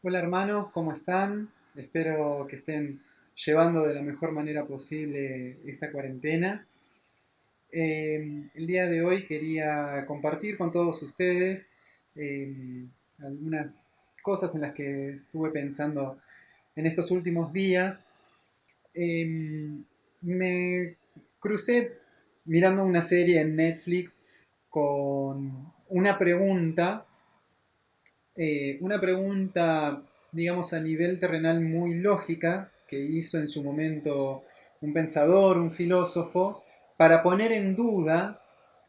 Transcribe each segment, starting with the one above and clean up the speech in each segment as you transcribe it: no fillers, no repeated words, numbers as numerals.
Hola hermanos, ¿cómo están? Espero que estén llevando de la mejor manera posible esta cuarentena. El día de hoy quería compartir con todos ustedes algunas cosas en las que estuve pensando en estos últimos días. Me crucé mirando una serie en Netflix con una pregunta, digamos, a nivel terrenal muy lógica que hizo en su momento un pensador, un filósofo, para poner en duda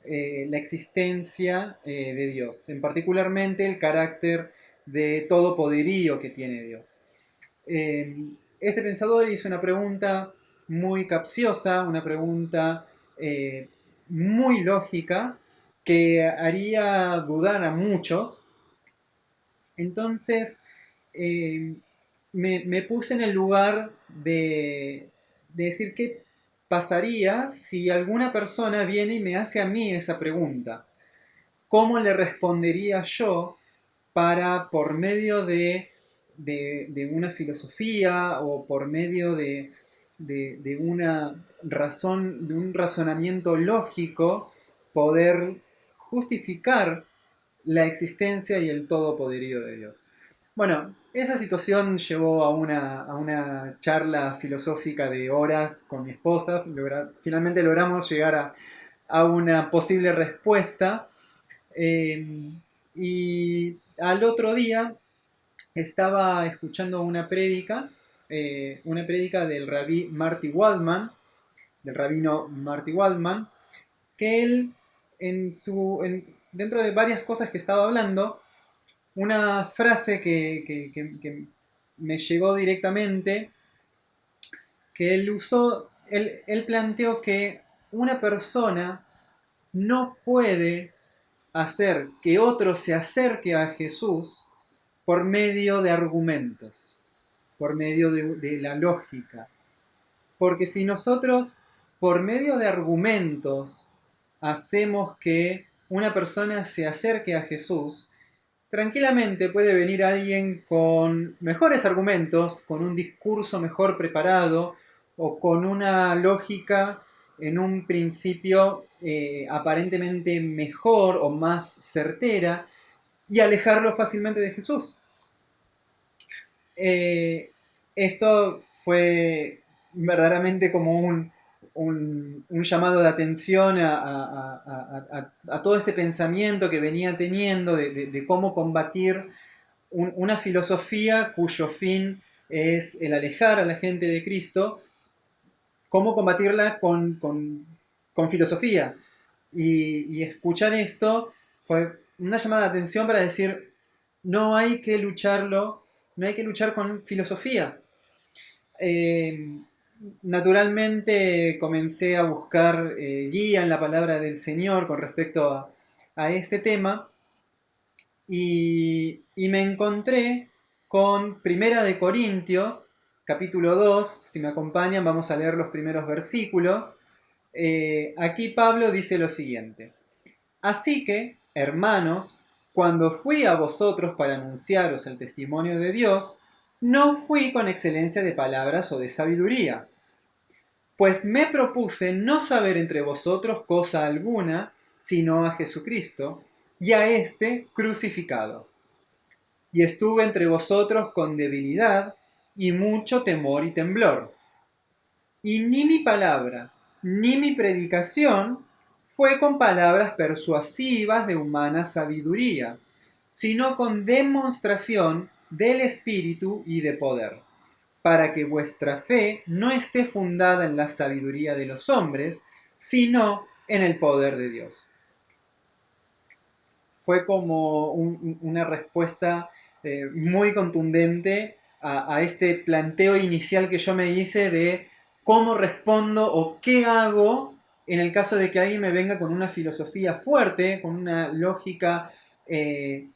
la existencia de Dios, en particularmente el carácter de todo poderío que tiene Dios. Eh, Ese pensador hizo una pregunta muy capciosa, una pregunta eh, muy lógica, que haría dudar a muchos. Entonces, eh, me puse en el lugar de decir qué pasaría si alguna persona viene y me hace a mí esa pregunta. ¿Cómo le respondería yo para, por medio de una filosofía o por medio de una razón, de un razonamiento lógico, poder justificar la existencia y el todopoderío de Dios? Bueno, esa situación llevó a una charla filosófica de horas con mi esposa. Finalmente logramos llegar a una posible respuesta. eh, y al otro día estaba escuchando una prédica del rabí Marty Waldman, del rabino Marty Waldman, que él, dentro de varias cosas que estaba hablando, una frase que me llegó directamente, que él usó, él planteó que una persona no puede hacer que otro se acerque a Jesús por medio de argumentos, por medio de la lógica. Porque si nosotros, por medio de argumentos, hacemos que una persona se acerque a Jesús, tranquilamente puede venir alguien con mejores argumentos, con un discurso mejor preparado o con una lógica en un principio aparentemente mejor o más certera, y alejarlo fácilmente de Jesús. Eh, Esto fue verdaderamente como un llamado de atención a todo este pensamiento que venía teniendo de cómo combatir una filosofía cuyo fin es el alejar a la gente de Cristo, cómo combatirla con filosofía. Y escuchar esto fue una llamada de atención para decir, no hay que lucharlo, no hay que luchar con filosofía. Eh, Naturalmente comencé a buscar guía en la palabra del Señor con respecto a este tema, y me encontré con Primera de Corintios, capítulo 2. Si me acompañan, vamos a leer los primeros versículos. Aquí Pablo dice lo siguiente: Así que, hermanos, cuando fui a vosotros para anunciaros el testimonio de Dios, no fui con excelencia de palabras o de sabiduría, pues me propuse no saber entre vosotros cosa alguna, sino a Jesucristo y a éste crucificado. Y estuve entre vosotros con debilidad y mucho temor y temblor. Y ni mi palabra, ni mi predicación fue con palabras persuasivas de humana sabiduría, sino con demostración del Espíritu y de poder, para que vuestra fe no esté fundada en la sabiduría de los hombres, sino en el poder de Dios. Fue como una respuesta muy contundente a este planteo inicial que yo me hice de cómo respondo o qué hago en el caso de que alguien me venga con una filosofía fuerte, con una lógica eh,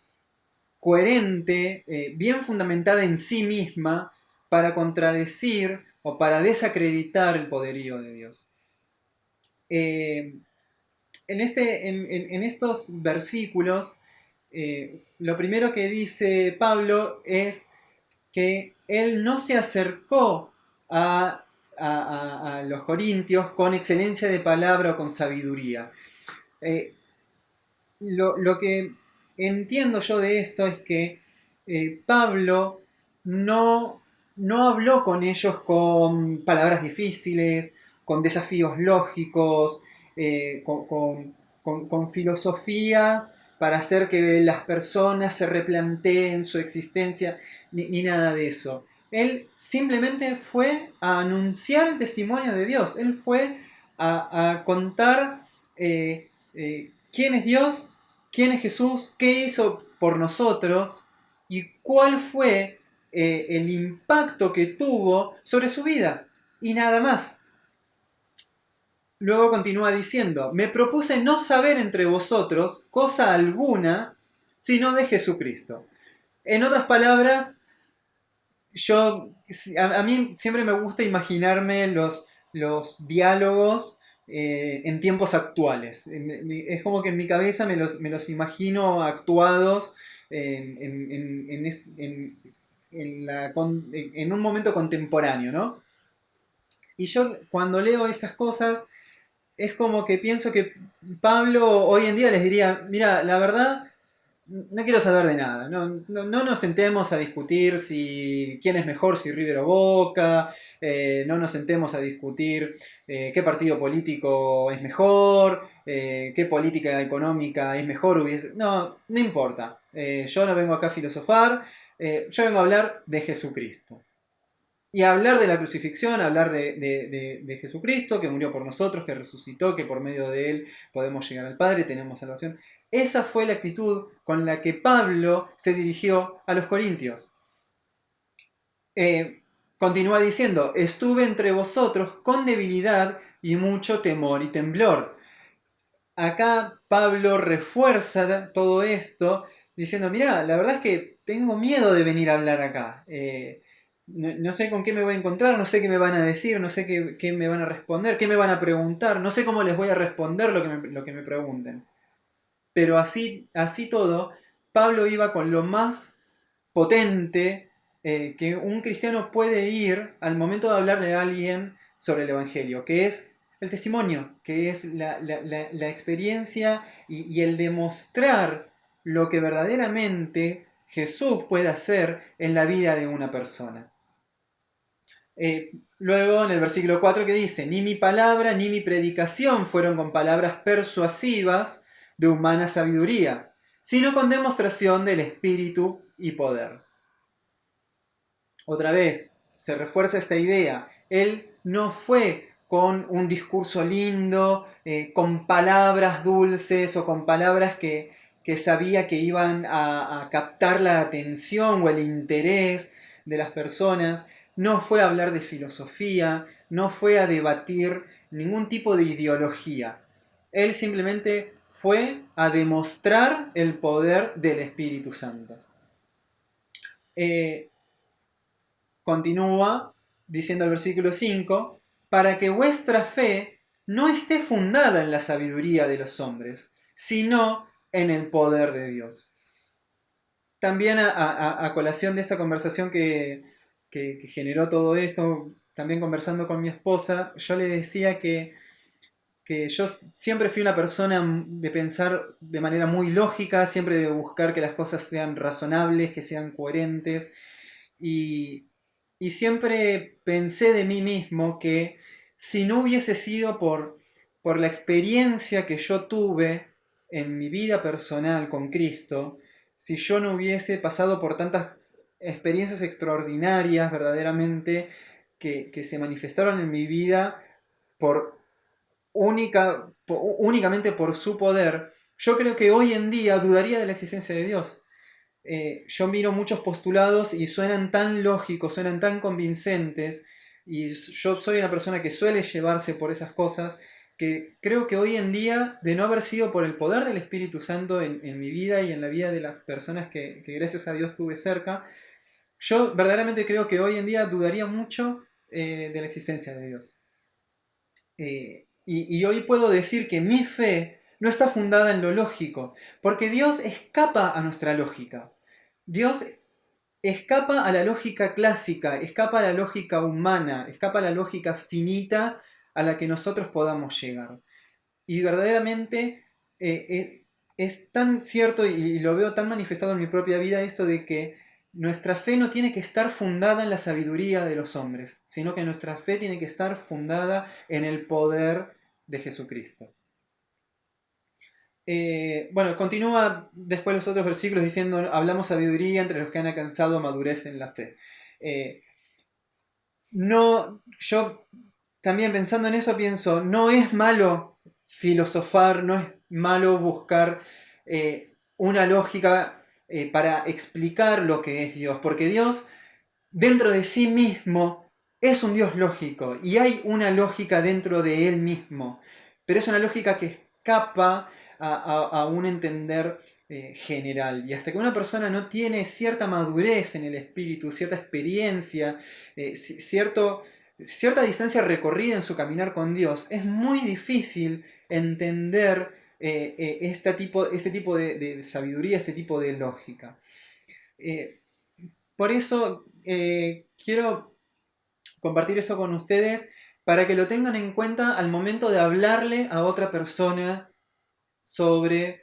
coherente, bien fundamentada en sí misma, para contradecir o para desacreditar el poderío de Dios. Eh, en estos versículos, lo primero que dice Pablo es que él no se acercó a los corintios con excelencia de palabra o con sabiduría. Eh, lo que entiendo yo de esto es que Pablo no habló con ellos con palabras difíciles, con desafíos lógicos, con filosofías para hacer que las personas se replanteen su existencia, ni nada de eso. Él simplemente fue a anunciar el testimonio de Dios. Él fue a contar quién es Dios, quién es Jesús, qué hizo por nosotros y cuál fue el impacto que tuvo sobre su vida. Y nada más. Luego continúa diciendo, me propuse no saber entre vosotros cosa alguna, sino de Jesucristo. En otras palabras, a mí siempre me gusta imaginarme los diálogos en tiempos actuales. Es como que en mi cabeza me los imagino actuados en un momento contemporáneo, ¿no? Y yo cuando leo estas cosas es como que pienso que Pablo hoy en día les diría, mira, la verdad no quiero saber de nada. No nos sentemos a discutir si quién es mejor, si River o Boca. No nos sentemos a discutir qué partido político es mejor, qué política económica es mejor. No importa. Yo no vengo acá a filosofar. Yo vengo a hablar de Jesucristo. Y hablar de la crucifixión, hablar de Jesucristo, que murió por nosotros, que resucitó, que por medio de él podemos llegar al Padre, tenemos salvación. Esa fue la actitud con la que Pablo se dirigió a los corintios. Continúa diciendo, estuve entre vosotros con debilidad y mucho temor y temblor. Acá Pablo refuerza todo esto diciendo, mirá, la verdad es que tengo miedo de venir a hablar acá. No sé con qué me voy a encontrar, no sé qué me van a decir, no sé qué me van a responder, qué me van a preguntar, no sé cómo les voy a responder lo que me pregunten. Pero así todo, Pablo iba con lo más potente que un cristiano puede ir al momento de hablarle a alguien sobre el Evangelio, que es el testimonio, que es la experiencia y el demostrar lo que verdaderamente Jesús puede hacer en la vida de una persona. Luego en el versículo 4 que dice, ni mi palabra ni mi predicación fueron con palabras persuasivas de humana sabiduría, sino con demostración del Espíritu y poder. Otra vez, se refuerza esta idea. Él no fue con un discurso lindo, con palabras dulces o con palabras que sabía que iban a captar la atención o el interés de las personas. No fue a hablar de filosofía, no fue a debatir ningún tipo de ideología. Él simplemente fue a demostrar el poder del Espíritu Santo. Continúa diciendo el versículo 5, para que vuestra fe no esté fundada en la sabiduría de los hombres, sino en el poder de Dios. También a colación de esta conversación que generó todo esto, también conversando con mi esposa, yo le decía que yo siempre fui una persona de pensar de manera muy lógica, siempre de buscar que las cosas sean razonables, que sean coherentes, y, y siempre pensé de mí mismo que si no hubiese sido por la experiencia que yo tuve en mi vida personal con Cristo, si yo no hubiese pasado por tantas experiencias extraordinarias verdaderamente que se manifestaron en mi vida por únicamente por su poder, yo creo que hoy en día dudaría de la existencia de Dios. Yo miro muchos postulados y suenan tan lógicos, suenan tan convincentes, y yo soy una persona que suele llevarse por esas cosas, que creo que hoy en día, de no haber sido por el poder del Espíritu Santo en mi vida y en la vida de las personas que gracias a Dios tuve cerca, yo verdaderamente creo que hoy en día dudaría mucho de la existencia de Dios. Y hoy puedo decir que mi fe no está fundada en lo lógico, porque Dios escapa a nuestra lógica. Dios escapa a la lógica clásica, escapa a la lógica humana, escapa a la lógica finita a la que nosotros podamos llegar. Y verdaderamente es tan cierto y lo veo tan manifestado en mi propia vida esto de que nuestra fe no tiene que estar fundada en la sabiduría de los hombres, sino que nuestra fe tiene que estar fundada en el poder de Jesucristo. Bueno, continúa después los otros versículos diciendo, hablamos sabiduría entre los que han alcanzado madurez en la fe. No, yo también pensando en eso pienso, no es malo filosofar, no es malo buscar una lógica para explicar lo que es Dios, porque Dios dentro de sí mismo es un Dios lógico y hay una lógica dentro de Él mismo, pero es una lógica que escapa a un entender general. Y hasta que una persona no tiene cierta madurez en el espíritu, cierta experiencia, cierta distancia recorrida en su caminar con Dios, es muy difícil entender este tipo de sabiduría, este tipo de lógica. Por eso quiero compartir esto con ustedes para que lo tengan en cuenta al momento de hablarle a otra persona sobre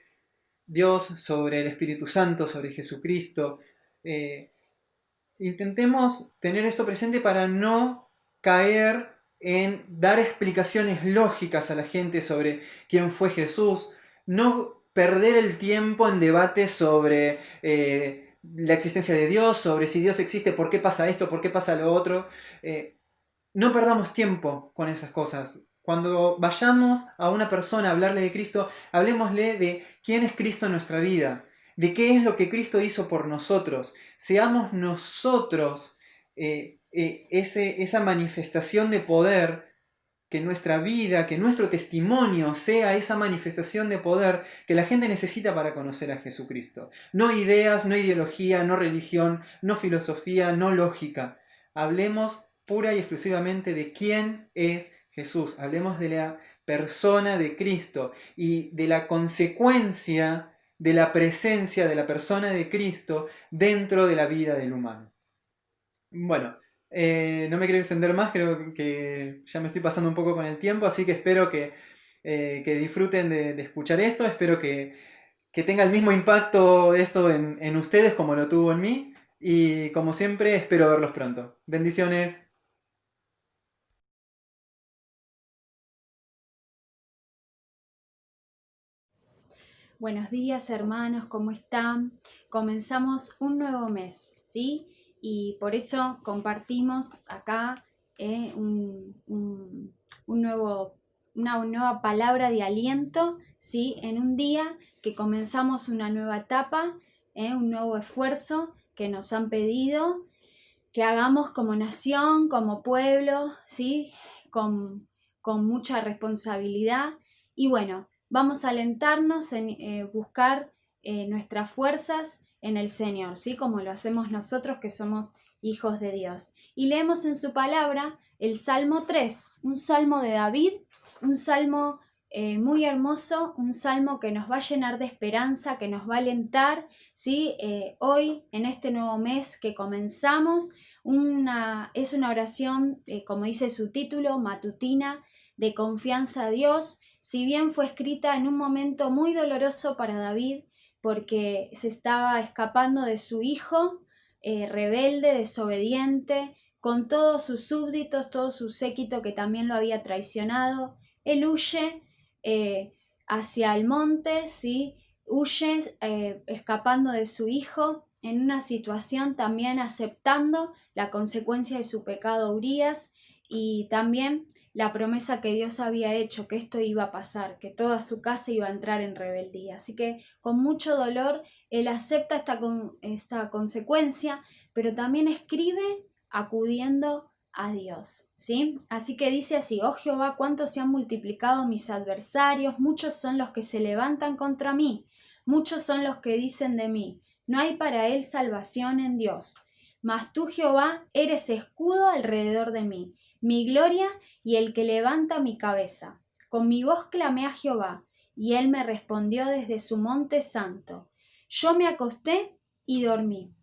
Dios, sobre el Espíritu Santo, sobre Jesucristo. Intentemos tener esto presente para no caer en dar explicaciones lógicas a la gente sobre quién fue Jesús, no perder el tiempo en debates sobre la existencia de Dios, sobre si Dios existe, por qué pasa esto, por qué pasa lo otro. No perdamos tiempo con esas cosas. Cuando vayamos a una persona a hablarle de Cristo, hablemosle de quién es Cristo en nuestra vida, de qué es lo que Cristo hizo por nosotros. Seamos nosotros esa manifestación de poder, que nuestra vida, que nuestro testimonio sea esa manifestación de poder que la gente necesita para conocer a Jesucristo. No ideas, no ideología, no religión, no filosofía, no lógica. Hablemos pura y exclusivamente de quién es Jesús. Hablemos de la persona de Cristo y de la consecuencia de la presencia de la persona de Cristo dentro de la vida del humano. Bueno, no me quiero extender más, creo que ya me estoy pasando un poco con el tiempo, así que espero que disfruten de escuchar esto, espero que tenga el mismo impacto esto en ustedes como lo tuvo en mí, y como siempre espero verlos pronto. Bendiciones. Buenos días, hermanos, ¿cómo están? Comenzamos un nuevo mes, ¿sí? Y por eso compartimos acá una nueva palabra de aliento, ¿sí? En un día que comenzamos una nueva etapa, un nuevo esfuerzo que nos han pedido que hagamos como nación, como pueblo, ¿sí? Con mucha responsabilidad. Y bueno, vamos a alentarnos en buscar nuestras fuerzas en el Señor, ¿sí? Como lo hacemos nosotros que somos hijos de Dios. Y leemos en su palabra el Salmo 3, un salmo de David, un salmo muy hermoso, un salmo que nos va a llenar de esperanza, que nos va a alentar, ¿sí? Hoy, en este nuevo mes que comenzamos, es una oración, como dice su título, matutina, de confianza a Dios. Si bien fue escrita en un momento muy doloroso para David, porque se estaba escapando de su hijo, rebelde, desobediente, con todos sus súbditos, todo su séquito que también lo había traicionado. Él huye hacia el monte, ¿sí? Huye escapando de su hijo, en una situación también aceptando la consecuencia de su pecado Urías y también la promesa que Dios había hecho, que esto iba a pasar, que toda su casa iba a entrar en rebeldía. Así que con mucho dolor él acepta esta consecuencia, pero también escribe acudiendo a Dios, ¿sí? Así que dice así: oh Jehová, cuánto se han multiplicado mis adversarios, muchos son los que se levantan contra mí, muchos son los que dicen de mí, no hay para él salvación en Dios. Mas tú, Jehová, eres escudo alrededor de mí, mi gloria y el que levanta mi cabeza. Con mi voz clamé a Jehová, y él me respondió desde su monte santo. Yo me acosté y dormí,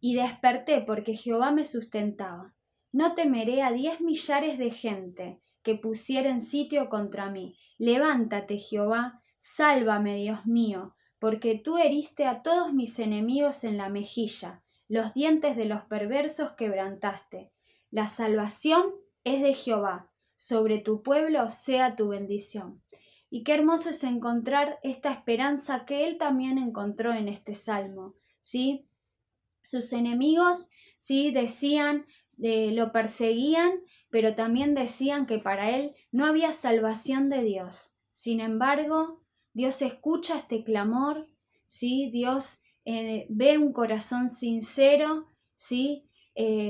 y desperté porque Jehová me sustentaba. No temeré a 10 millares de gente que pusieren sitio contra mí. Levántate, Jehová, sálvame, Dios mío, porque tú heriste a todos mis enemigos en la mejilla, los dientes de los perversos quebrantaste. La salvación es de Jehová, sobre tu pueblo sea tu bendición. Y qué hermoso es encontrar esta esperanza que él también encontró en este salmo, ¿sí? Sus enemigos, ¿sí? Decían, lo perseguían, pero también decían que para él no había salvación de Dios. Sin embargo, Dios escucha este clamor, ¿sí? Dios ve un corazón sincero, ¿sí?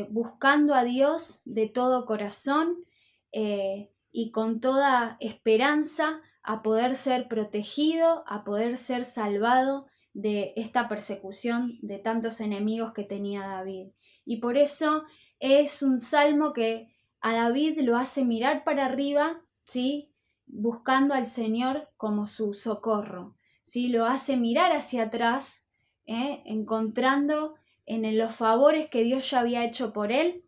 Buscando a Dios de todo corazón y con toda esperanza a poder ser protegido, a poder ser salvado de esta persecución de tantos enemigos que tenía David. Y por eso es un salmo que a David lo hace mirar para arriba, ¿sí? Buscando al Señor como su socorro, ¿sí? Lo hace mirar hacia atrás, encontrando en los favores que Dios ya había hecho por él,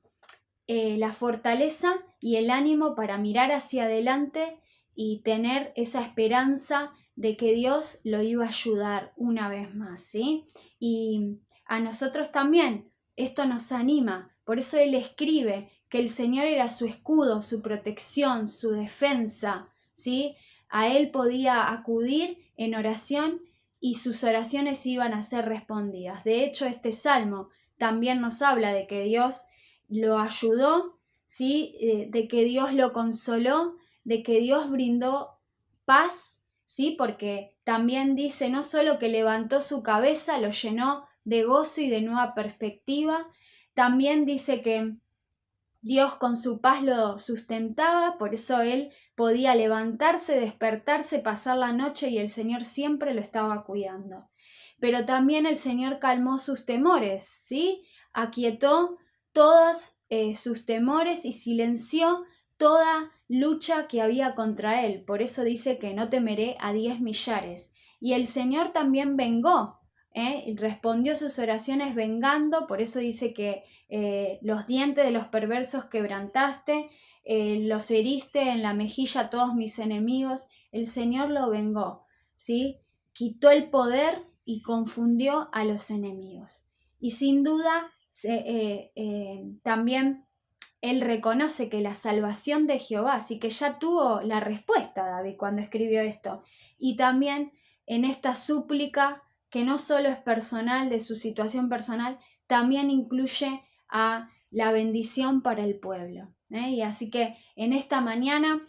la fortaleza y el ánimo para mirar hacia adelante y tener esa esperanza de que Dios lo iba a ayudar una vez más, ¿sí? Y a nosotros también esto nos anima, por eso él escribe que el Señor era su escudo, su protección, su defensa, ¿sí? A él podía acudir en oración y sus oraciones iban a ser respondidas. De hecho, este salmo también nos habla de que Dios lo ayudó, ¿sí? De que Dios lo consoló, de que Dios brindó paz, ¿sí? Porque también dice no solo que levantó su cabeza, lo llenó de gozo y de nueva perspectiva, también dice que Dios con su paz lo sustentaba, por eso él podía levantarse, despertarse, pasar la noche y el Señor siempre lo estaba cuidando. Pero también el Señor calmó sus temores, ¿sí? Aquietó todos sus temores y silenció toda lucha que había contra él. Por eso dice que no temeré a 10 millares. Y el Señor también vengó, respondió sus oraciones vengando, por eso dice que los dientes de los perversos quebrantaste, los heriste en la mejilla a todos mis enemigos. El Señor lo vengó, ¿sí? Quitó el poder y confundió a los enemigos. Y sin duda también él reconoce que la salvación de Jehová, así que ya tuvo la respuesta David cuando escribió esto. Y también en esta súplica, que no solo es personal, de su situación personal, también incluye a la bendición para el pueblo. Y así que en esta mañana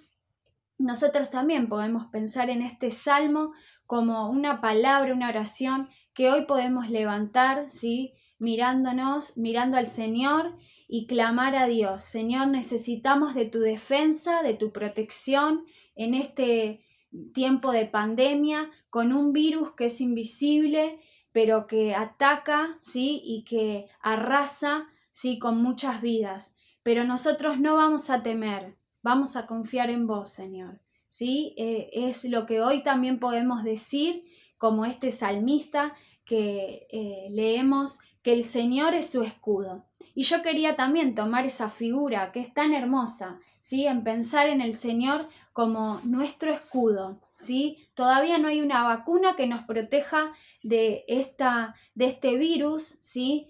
nosotros también podemos pensar en este salmo como una palabra, una oración que hoy podemos levantar, ¿sí? Mirando al Señor y clamar a Dios. Señor, necesitamos de tu defensa, de tu protección en este tiempo de pandemia, con un virus que es invisible, pero que ataca, ¿sí? Y que arrasa, ¿sí? Con muchas vidas. Pero nosotros no vamos a temer, vamos a confiar en vos, Señor, ¿sí? Es lo que hoy también podemos decir, como este salmista que leemos, que el Señor es su escudo. Y yo quería también tomar esa figura que es tan hermosa, ¿sí? En pensar en el Señor como nuestro escudo, ¿sí? Todavía no hay una vacuna que nos proteja de este virus, ¿sí?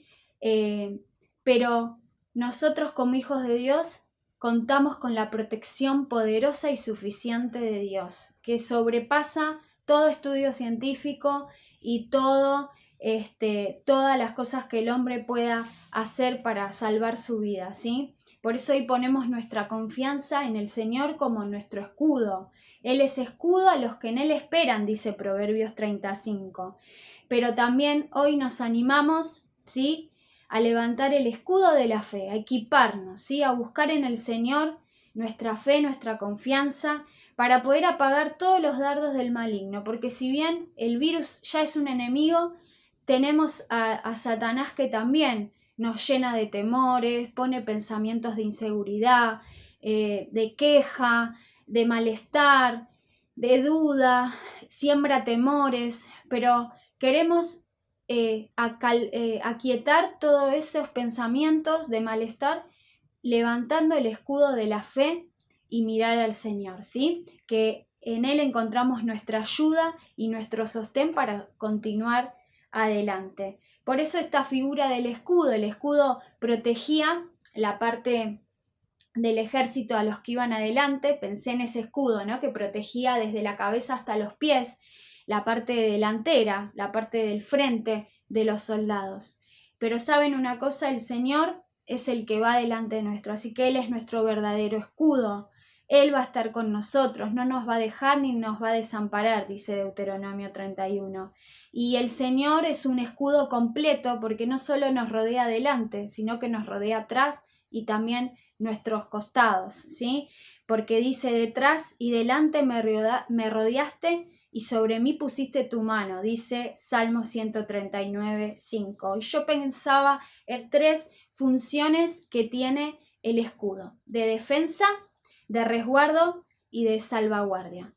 Pero nosotros como hijos de Dios contamos con la protección poderosa y suficiente de Dios, que sobrepasa todo estudio científico y todas las cosas que el hombre pueda hacer para salvar su vida, ¿sí? Por eso hoy ponemos nuestra confianza en el Señor como nuestro escudo. Él es escudo a los que en Él esperan, dice Proverbios 35. Pero también hoy nos animamos, ¿sí?, a levantar el escudo de la fe, a equiparnos, ¿sí?, a buscar en el Señor nuestra fe, nuestra confianza, para poder apagar todos los dardos del maligno, porque si bien el virus ya es un enemigo, tenemos a Satanás que también nos llena de temores, pone pensamientos de inseguridad, de queja, de malestar, de duda, siembra temores, pero queremos aquietar todos esos pensamientos de malestar, levantando el escudo de la fe y mirar al Señor, ¿sí? Que en Él encontramos nuestra ayuda y nuestro sostén para continuar adelante. Por eso esta figura del escudo, el escudo protegía la parte del ejército a los que iban adelante. Pensé en ese escudo, ¿no? Que protegía desde la cabeza hasta los pies, la parte delantera, la parte del frente de los soldados. Pero ¿saben una cosa? El Señor es el que va delante nuestro, así que Él es nuestro verdadero escudo. Él va a estar con nosotros, no nos va a dejar ni nos va a desamparar, dice Deuteronomio 31. Y el Señor es un escudo completo porque no solo nos rodea adelante, sino que nos rodea atrás y también nuestros costados, ¿sí? Porque dice: detrás y delante me rodeaste y sobre mí pusiste tu mano, dice Salmo 139, 5. Y yo pensaba en 3 funciones que tiene el escudo: de defensa, de resguardo y de salvaguardia.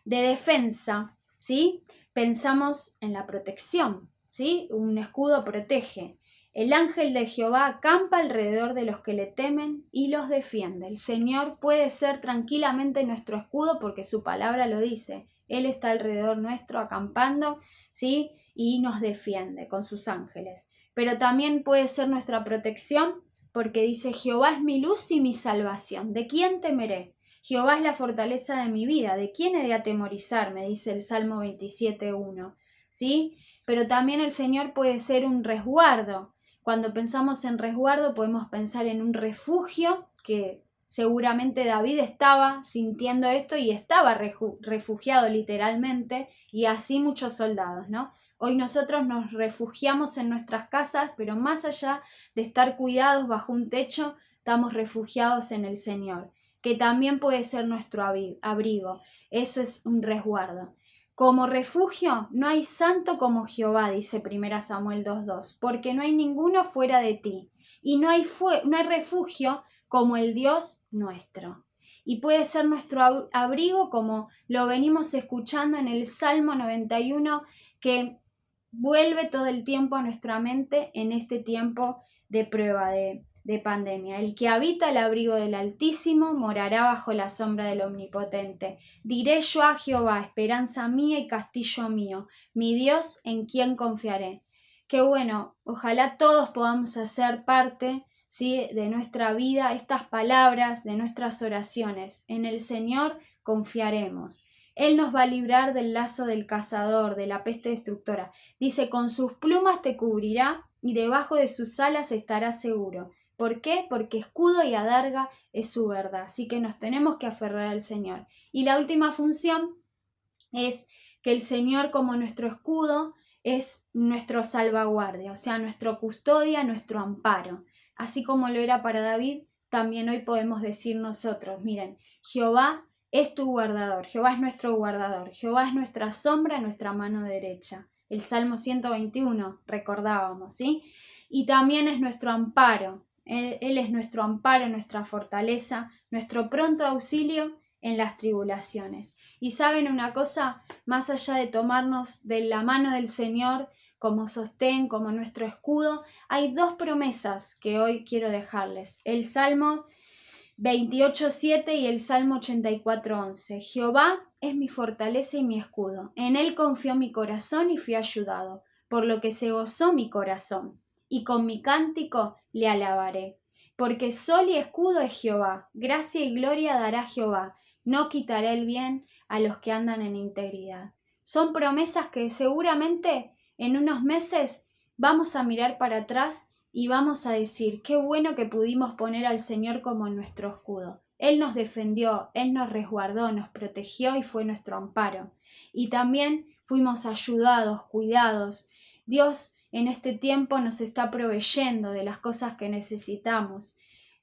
De defensa, ¿sí? Pensamos en la protección, ¿sí? Un escudo protege. El ángel de Jehová acampa alrededor de los que le temen y los defiende. El Señor puede ser tranquilamente nuestro escudo porque su palabra lo dice. Él está alrededor nuestro acampando, ¿sí? Y nos defiende con sus ángeles. Pero también puede ser nuestra protección porque dice: Jehová es mi luz y mi salvación. ¿De quién temeré? Jehová es la fortaleza de mi vida. ¿De quién he de atemorizarme? Dice el Salmo 27:1. ¿Sí? Pero también el Señor puede ser un resguardo. Cuando pensamos en resguardo podemos pensar en un refugio, que seguramente David estaba sintiendo esto y estaba refugiado literalmente, y así muchos soldados, ¿no? Hoy nosotros nos refugiamos en nuestras casas, pero más allá de estar cuidados bajo un techo, estamos refugiados en el Señor, que también puede ser nuestro abrigo. Eso es un resguardo. Como refugio, no hay santo como Jehová, dice 1 Samuel 2:2, porque no hay ninguno fuera de ti, y no hay refugio como el Dios nuestro. Y puede ser nuestro abrigo, como lo venimos escuchando en el Salmo 91, que vuelve todo el tiempo a nuestra mente en este tiempo de prueba, de pandemia. El que habita el abrigo del Altísimo morará bajo la sombra del Omnipotente. Diré yo a Jehová: esperanza mía y castillo mío, mi Dios en quien confiaré. Qué bueno, ojalá todos podamos hacer parte, ¿sí?, de nuestra vida estas palabras, de nuestras oraciones. En el Señor confiaremos. Él nos va a librar del lazo del cazador, de la peste destructora. Dice: con sus plumas te cubrirá y debajo de sus alas estarás seguro. ¿Por qué? Porque escudo y adarga es su verdad. Así que nos tenemos que aferrar al Señor. Y la última función es que el Señor, como nuestro escudo, es nuestro salvaguardia, o sea, nuestro custodia, nuestro amparo. Así como lo era para David, también hoy podemos decir nosotros: miren, Jehová es tu guardador, Jehová es nuestro guardador, Jehová es nuestra sombra, nuestra mano derecha. El Salmo 121 recordábamos, ¿sí? Y también es nuestro amparo. Él es nuestro amparo, nuestra fortaleza, nuestro pronto auxilio en las tribulaciones. Y saben una cosa, más allá de tomarnos de la mano del Señor como sostén, como nuestro escudo, hay 2 promesas que hoy quiero dejarles: el Salmo 28:7 y el Salmo 84:11. Jehová es mi fortaleza y mi escudo. En él confió mi corazón y fui ayudado, por lo que se gozó mi corazón, y con mi cántico le alabaré. Porque sol y escudo es Jehová, gracia y gloria dará Jehová, no quitará el bien a los que andan en integridad. Son promesas que seguramente en unos meses vamos a mirar para atrás y vamos a decir: qué bueno que pudimos poner al Señor como nuestro escudo. Él nos defendió, Él nos resguardó, nos protegió y fue nuestro amparo. Y también fuimos ayudados, cuidados. Dios en este tiempo nos está proveyendo de las cosas que necesitamos.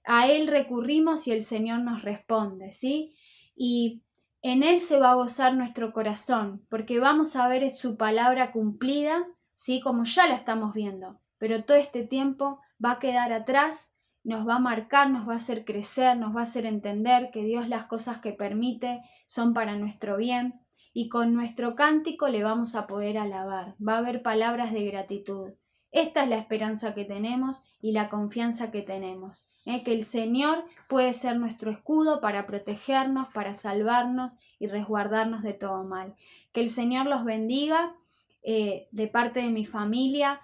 A Él recurrimos y el Señor nos responde, ¿sí? Y en Él se va a gozar nuestro corazón, porque vamos a ver su palabra cumplida, ¿sí?, como ya la estamos viendo. Pero todo este tiempo va a quedar atrás, nos va a marcar, nos va a hacer crecer, nos va a hacer entender que Dios las cosas que permite son para nuestro bien. y con nuestro cántico le vamos a poder alabar. Va a haber palabras de gratitud. Esta es la esperanza que tenemos y la confianza que tenemos, que el Señor puede ser nuestro escudo para protegernos, para salvarnos y resguardarnos de todo mal. Que el Señor los bendiga. De parte de mi familia,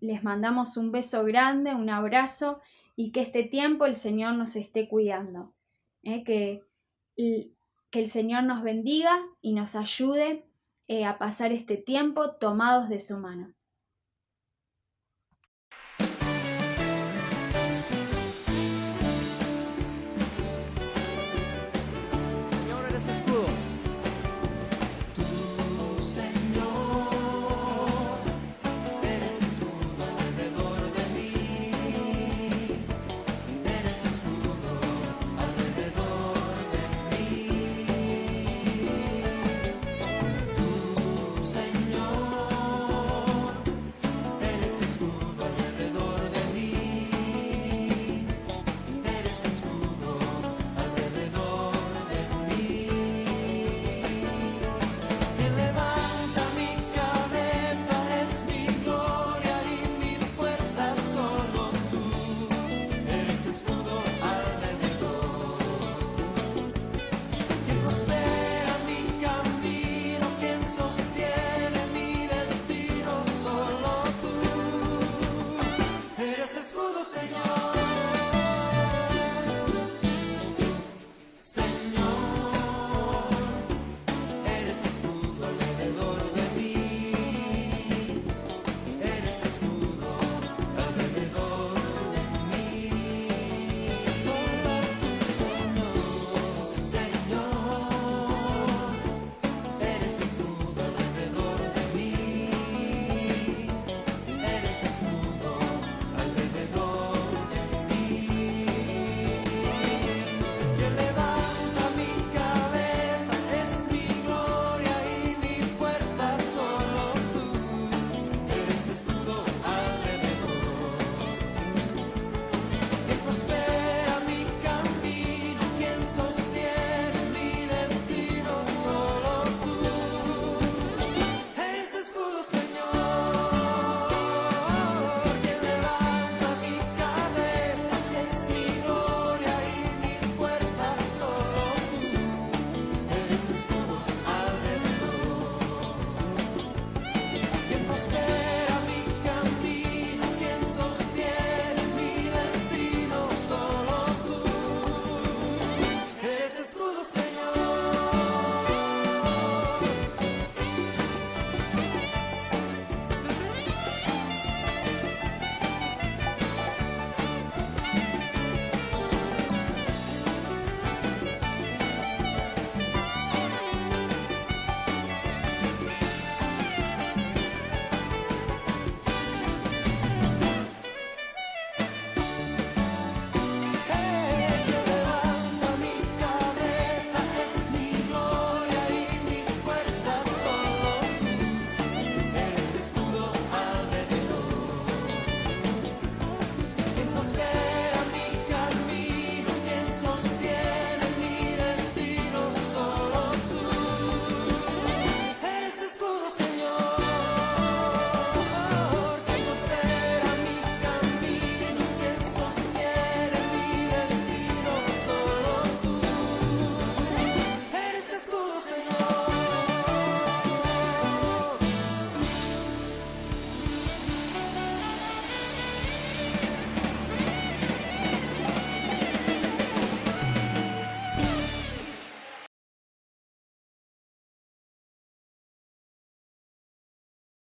les mandamos un beso grande, un abrazo, y que este tiempo el Señor nos esté cuidando. Que el Señor nos bendiga y nos ayude a pasar este tiempo tomados de su mano.